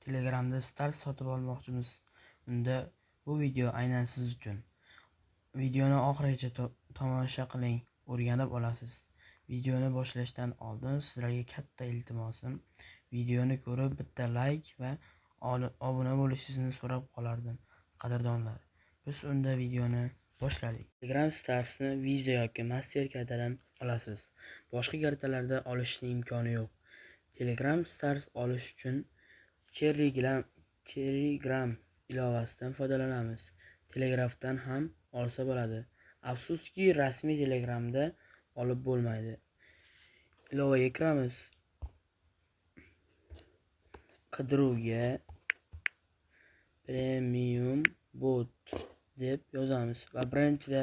Telegramda Stars sotib olmoqchimiz. Unda bu video aynan siz uchun. Videoni oxirigacha tomosha qiling, o'rganib olasiz. Videoni boshlashdan oldin sizlarga katta iltimosim, videoni ko'rib bitta like va obuna bo'lishingizni so'rab qolardim. Qadrdonlar, biz unda videoni boshladik. Telegram Starsni Visa yoki Mastercarddan olasiz. Boshqa kartalarda olishning imkoni yo'q. Telegram Stars olish uchun Telegram ilovasidan foydalanamiz. Telegrafdan ham olsa bo'ladi. Afsuski, rasmiy Telegramda olib bo'lmaydi. Ilovaga kiramiz. Qidiruvga Premium Bot deb yozamiz va birinchida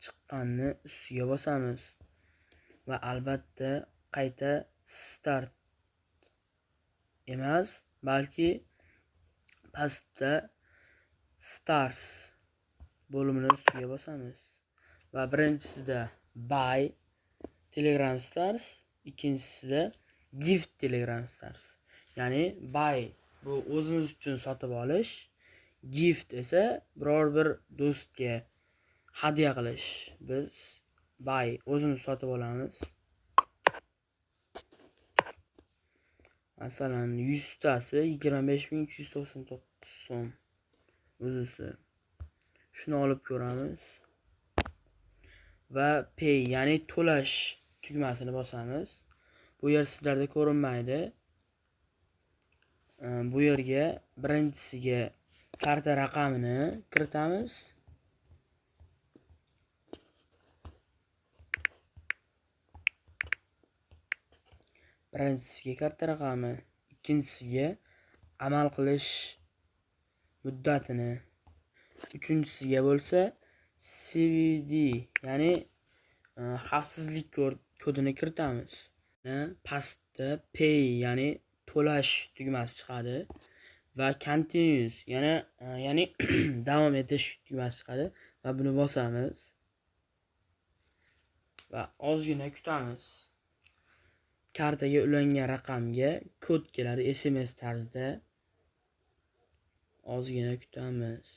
chiqqanni ustiga bosamiz va albatta qayta start emas, balki pastda Stars bo'limini ustiga bosamiz va birinchisida Buy Telegram Stars, ikkinchisida Gift Telegram Stars. Ya'ni Buy bu o'zimiz uchun sotib olish, Gift esa biror bir do'stga hadya qilish. Biz Buy o'zimiz sotib olamiz. Masalan, 100 tasi 25.399 so'm. O'zisi. Shuni olib ko'ramiz va Pay, ya'ni to'lash tugmasini bosamiz. Bu yer sizlarda ko'rinmaydi. Bu yerga birinchisiga karta raqamini kiritamiz. Birinchisiga karta raqami, ikkinchisiga amal qilish muddatini, uchinchisiga bo'lsa CVV, ya'ni xavfsizlik kodini kiritamiz. Pastda Pay, ya'ni to'lash tugmasi chiqadi va Continuous, ya'ni davom etish tugmasi chiqadi va buni bosamiz va ozgina kutamiz. Kartaga ulangan raqamga kod keladi SMS tarzida. Ozgina kutamiz.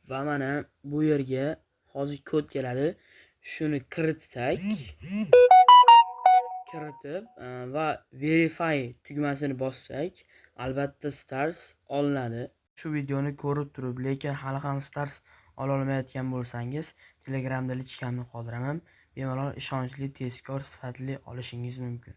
Va mana bu yerga hozir kod keladi. Shuni kiritsak, kiritib va Verify tugmasini bossak, albatta Stars olinadi. Shu videoni ko'rib turib, lekin hali ham Stars ola olmayotgan bo'lsangiz, Telegramda lichkamni qoldiraman. Bemalol ishonchli, tezkor, sifatli olishingiz mumkin.